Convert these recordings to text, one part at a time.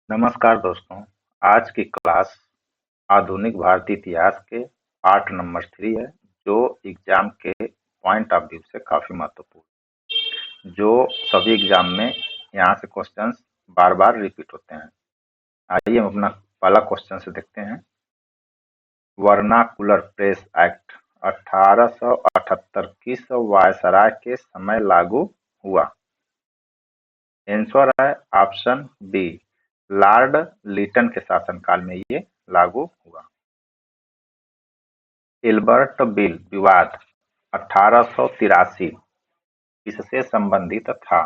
नमस्कार दोस्तों। आज की क्लास आधुनिक भारतीय इतिहास के पार्ट नंबर 3 है, जो एग्जाम के पॉइंट ऑफ व्यू से काफी महत्वपूर्ण, जो सभी एग्जाम में यहाँ से क्वेश्चंस बार बार रिपीट होते हैं। आइए हम अपना पहला क्वेश्चन से देखते हैं। वर्नाकुलर प्रेस एक्ट 1878 किस वायसराय के समय लागू हुआ? आंसर है ऑप्शन बी, लॉर्ड लिटन के शासनकाल में ये लागू हुआ। इल्बर्ट बिल विवाद 1883 किससे संबंधित था?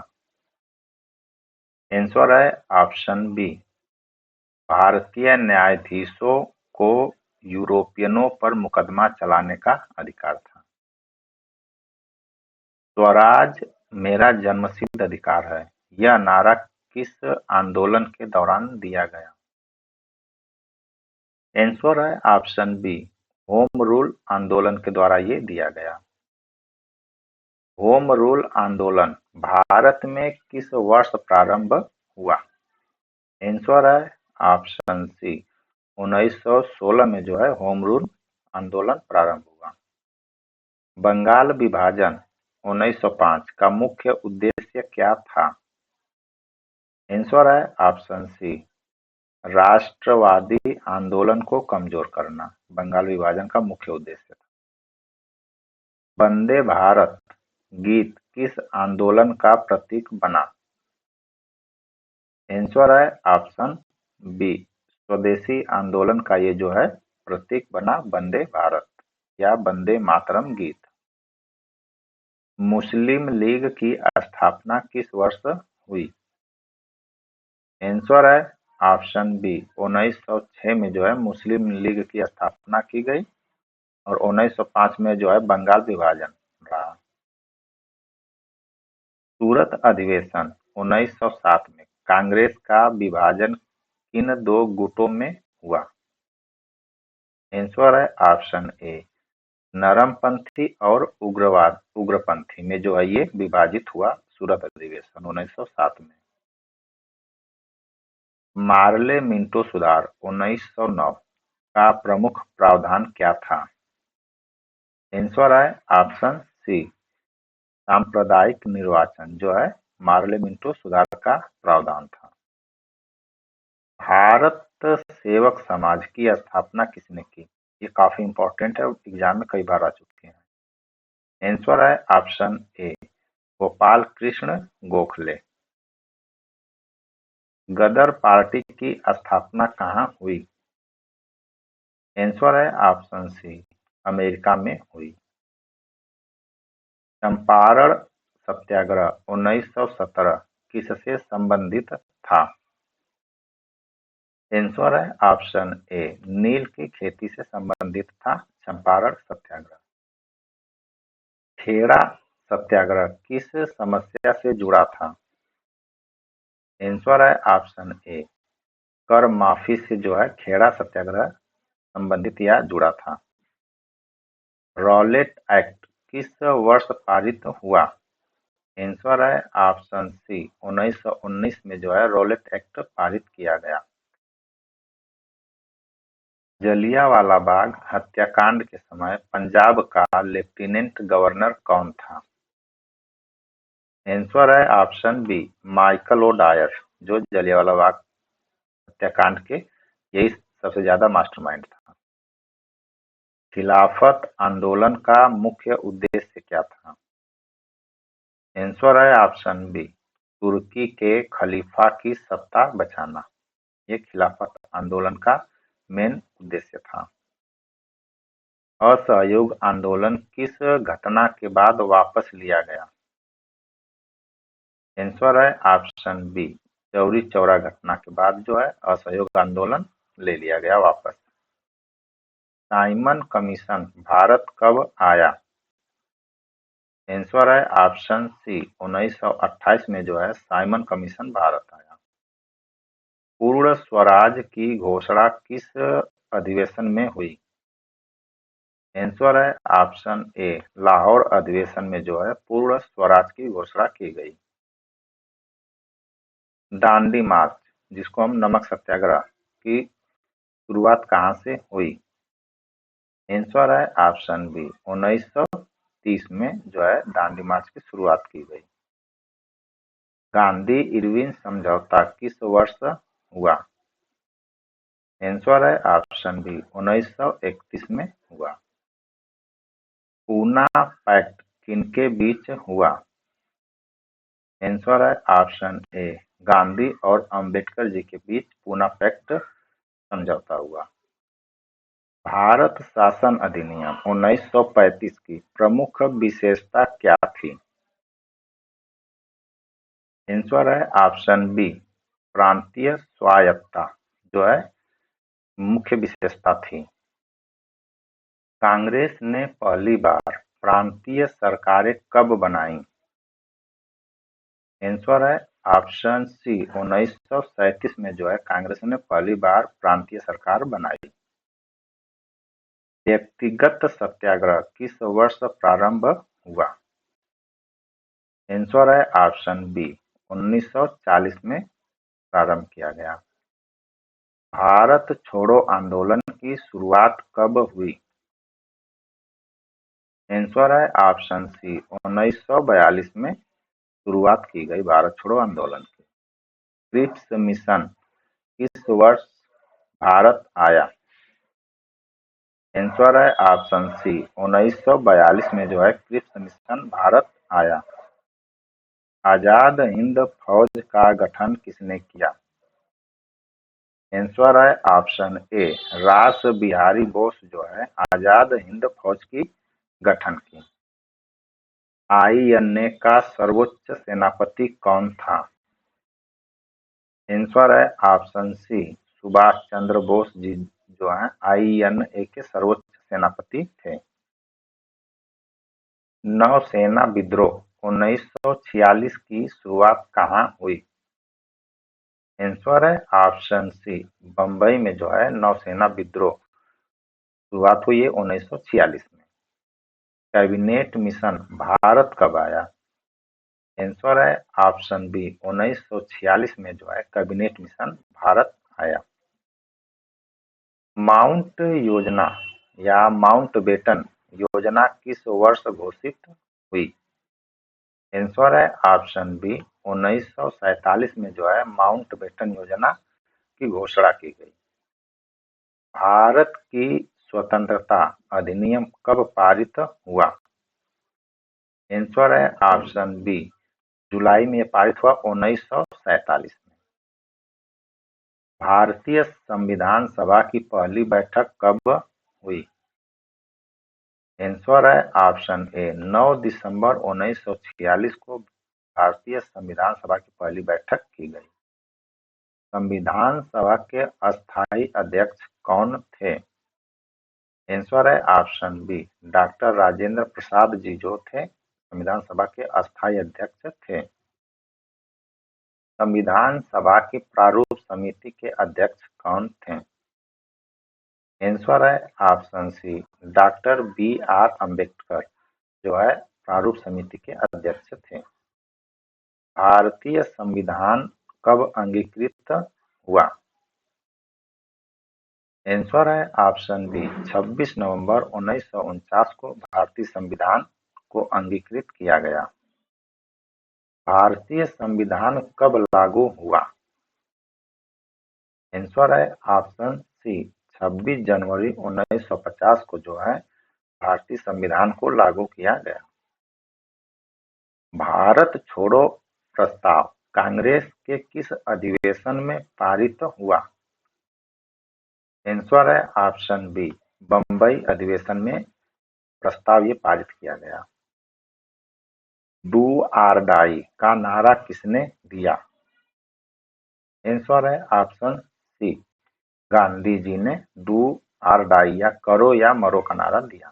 आंसर है ऑप्शन बी, भारतीय न्यायाधीशों को यूरोपियनों पर मुकदमा चलाने का अधिकार था। स्वराज मेरा जन्मसिद्ध अधिकार है, यह नारा किस आंदोलन के दौरान दिया गया? आंसर है ऑप्शन बी, होम रूल आंदोलन के द्वारा ये दिया गया। होम रूल आंदोलन भारत में किस वर्ष प्रारंभ हुआ? आंसर है ऑप्शन सी, 1916 में जो है होम रूल आंदोलन प्रारंभ हुआ। बंगाल विभाजन 1905 का मुख्य उद्देश्य क्या था? आंसर है ऑप्शन सी, राष्ट्रवादी आंदोलन को कमजोर करना बंगाल विभाजन का मुख्य उद्देश्य था। वंदे भारत गीत किस आंदोलन का प्रतीक बना? आंसर है ऑप्शन बी, स्वदेशी आंदोलन का ये जो है प्रतीक बना वंदे भारत या वंदे मातरम गीत। मुस्लिम लीग की स्थापना किस वर्ष हुई? आंसर है ऑप्शन बी, 1906 में जो है मुस्लिम लीग की स्थापना की गई और 1905 में जो है बंगाल विभाजन रहा। सूरत अधिवेशन 1907 में कांग्रेस का विभाजन किन दो गुटों में हुआ? आंसर है ऑप्शन ए, नरमपंथी और उग्रपंथी में जो है ये विभाजित हुआ सूरत अधिवेशन 1907 में। मार्ले मिंटो सुधार 1909 का प्रमुख प्रावधान क्या था? आंसर है ऑप्शन सी, सांप्रदायिक निर्वाचन जो है मार्ले मिंटो सुधार का प्रावधान था। भारत सेवक समाज की स्थापना किसने की? ये काफी इंपॉर्टेंट है, एग्जाम में कई बार आ चुकी है। आंसर है option A, Gopal Krishna Gokhale. Ghadar party की स्थापना कहाँ हुई? आंसर है ऑप्शन सी, अमेरिका में हुई। चंपारण सत्याग्रह 1917 किससे संबंधित था? आंसर है ऑप्शन ए, नील की खेती से संबंधित था चंपारण सत्याग्रह। खेड़ा सत्याग्रह किस समस्या से जुड़ा था? आंसर है ऑप्शन ए, कर माफी से जो है खेड़ा सत्याग्रह संबंधित या जुड़ा था। रॉलेट एक्ट किस वर्ष पारित हुआ? आंसर है ऑप्शन सी, 1919 में जो है रॉलेट एक्ट पारित किया गया। जलियांवाला बाग हत्याकांड के समय पंजाब का लेफ्टिनेंट गवर्नर कौन था? आंसर है option B, Michael O'Dwyer, जो जलियांवाला बाग हत्याकांड के यही सबसे ज्यादा मास्टरमाइंड था। खिलाफत आंदोलन का मुख्य उद्देश्य क्या था? आंसर है ऑप्शन बी, तुर्की के खलीफा की सत्ता बचाना। ये खिलाफत आंदोलन का मेन उद्देश्य था। असहयोग आंदोलन किस घटना के बाद वापस लिया गया? आंसर है ऑप्शन बी, चौरी चौरा घटना के बाद जो है असहयोग आंदोलन ले लिया गया वापस। साइमन कमीशन भारत कब आया? आंसर है ऑप्शन सी, 1928 में जो है साइमन कमीशन भारत आया। पूर्ण स्वराज की घोषणा किस अधिवेशन में हुई? आंसर है ऑप्शन ए, लाहौर अधिवेशन में जो है पूर्ण स्वराज की घोषणा की गई। दांडी मार्च जिसको हम नमक सत्याग्रह की शुरुआत कहाँ से हुई? आंसर है ऑप्शन बी 1930 में जो है दांडी मार्च की शुरुआत की गई। गांधी इरविन समझौता किस वर्ष हुआ? आंसर है ऑप्शन बी 1931 में हुआ। पूना पैक्ट किनके बीच हुआ? आंसर है ऑप्शन ए गांधी और अंबेडकर जी के बीच पूना पैक्ट समझौता हुआ। भारत शासन अधिनियम 1935 की प्रमुख विशेषता क्या थी? आंसर है ऑप्शन बी प्रांतीय स्वायत्तता जो है मुख्य विशेषता थी। कांग्रेस ने पहली बार प्रांतीय सरकारें कब बनाई? आंसर है ऑप्शन सी 1937 में जो है कांग्रेस ने पहली बार प्रांतीय सरकार बनाई। व्यक्तिगत सत्याग्रह किस वर्ष प्रारंभ हुआ? आंसर है ऑप्शन बी 1940 में प्रारंभ किया गया। भारत छोड़ो आंदोलन की शुरुआत कब हुई? आंसर है ऑप्शन सी 1942 में शुरुआत की गई भारत छोड़ो आंदोलन की। क्रिप्स मिशन किस वर्ष भारत आया? आंसर है ऑप्शन सी 1942 में जो है क्रिप्स मिशन भारत आया। आजाद हिंद फौज का गठन किसने किया? आंसर है ऑप्शन ए रास बिहारी बोस जो है आजाद हिंद फौज की गठन की। आईएनए का सर्वोच्च सेनापति कौन था? आंसर है ऑप्शन सी सुभाष चंद्र बोस जी जो है आईएनए के सर्वोच्च सेनापति थे। नौसेना विद्रोह 1946 की शुरुआत कहाँ हुई? आंसर है ऑप्शन सी बंबई में जो है नौसेना विद्रोह शुरुआत हुई है 1946 में। कैबिनेट मिशन भारत कब आया? आंसर है ऑप्शन बी 1946 में जो है कैबिनेट मिशन भारत आया। माउंट योजना या माउंटबेटन योजना किस वर्ष घोषित हुई? आंसर है ऑप्शन बी 1947 में जो है माउंटबेटन योजना की घोषणा की गई। भारत की स्वतंत्रता अधिनियम कब पारित हुआ? आंसर है ऑप्शन बी जुलाई में पारित हुआ 1947 में। भारतीय संविधान सभा की पहली बैठक कब हुई? आंसर है ऑप्शन ए 9 दिसंबर 1946 को भारतीय संविधान सभा की पहली बैठक की गई। संविधान सभा के अस्थायी अध्यक्ष कौन थे? आंसर है option B doctor Rajendra Prasad ji जो थे संविधान सभा के अस्थायी अध्यक्ष थे। संविधान सभा की प्रारूप समिति के अध्यक्ष कौन थे? आंसर है option C doctor B R Ambedkar जो है प्रारूप समिति के अध्यक्ष थे। भारतीय संविधान कब अंगीकृत हुआ? आंसर है ऑप्शन बी 26 नवंबर 1949 को भारतीय संविधान को अंगीकृत किया गया। भारतीय संविधान कब लागू हुआ? आंसर है ऑप्शन सी 26 जनवरी 1950 को जो है भारतीय संविधान को लागू किया गया। भारत छोड़ो प्रस्ताव कांग्रेस के किस अधिवेशन में पारित हुआ? आंसर है ऑप्शन बी बंबई अधिवेशन में प्रस्ताव ये पारित किया गया। डू आर डाई का नारा किसने दिया? आंसर है ऑप्शन सी गांधी जी ने डू आर डाई या करो या मरो का नारा दिया।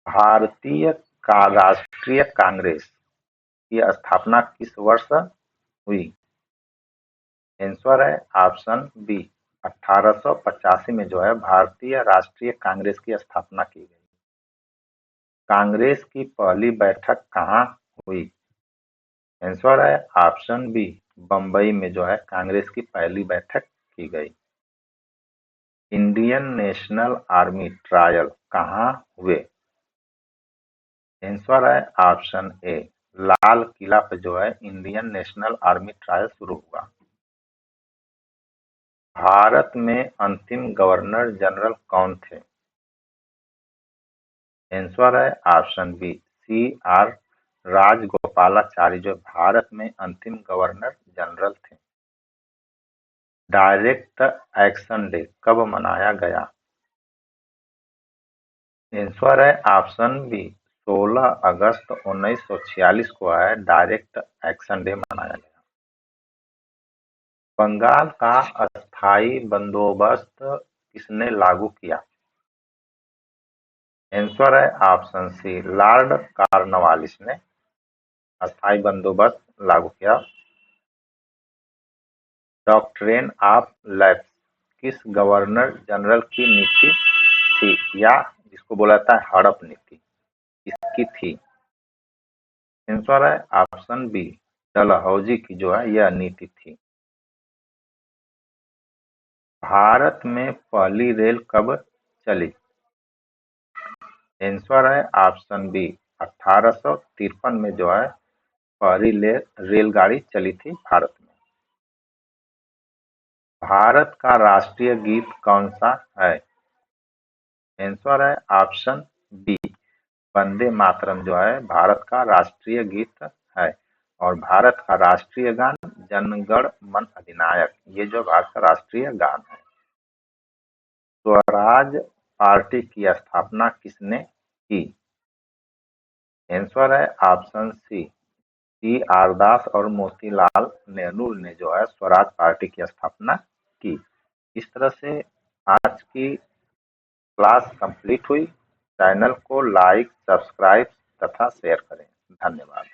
भारतीय का राष्ट्रीय कांग्रेस की स्थापना किस वर्ष हुई? आंसर है ऑप्शन बी 1885 में जो है भारतीय राष्ट्रीय कांग्रेस की स्थापना की गई। कांग्रेस की पहली बैठक कहाँ हुई? आंसर है ऑप्शन बी बम्बई में जो है कांग्रेस की पहली बैठक की गई। इंडियन नेशनल आर्मी ट्रायल कहाँ हुए? आंसर है ऑप्शन ए, लाल किला पे जो है इंडियन नेशनल आर्मी ट्रायल शुरू हुआ। भारत में अंतिम गवर्नर जनरल कौन थे? आंसर है option B, C R Rajagopalachari जो भारत में अंतिम गवर्नर जनरल थे। डायरेक्ट एक्शन डे कब मनाया गया? आंसर है ऑप्शन बी, 16 अगस्त 1946 को है डायरेक्ट एक्शन डे मनाया गया। बंगाल का अस्थायी बंदोबस्त किसने लागू किया? आंसर है ऑप्शन सी, लॉर्ड कॉर्नवालिस ने अस्थायी बंदोबस्त लागू किया। डॉक्ट्रिन ऑफ लैप्स किस गवर्नर जनरल की नीति थी, या जिसको बोला जाता है हड़प नीति, किसकी थी? आंसर है ऑप्शन बी, डलहौजी की जो है यह नीति थी। भारत में पहली रेल कब चली? आंसर है ऑप्शन बी, 1853 में जो है पहली रेलगाड़ी चली थी भारत में। भारत का राष्ट्रीय गीत कौन सा है? आंसर है ऑप्शन बी, वंदे मातरम जो है भारत का राष्ट्रीय गीत है। और भारत का राष्ट्रीय गान जन गण मन अधिनायक, ये जो भारत का राष्ट्रीय गान है। स्वराज पार्टी की स्थापना किसने की? आंसर है ऑप्शन सी आर दास और मोतीलाल नेहरू ने जो है स्वराज पार्टी की स्थापना की। इस तरह से आज की क्लास कंप्लीट हुई। चैनल को लाइक, सब्सक्राइब तथा शेयर करें। धन्यवाद।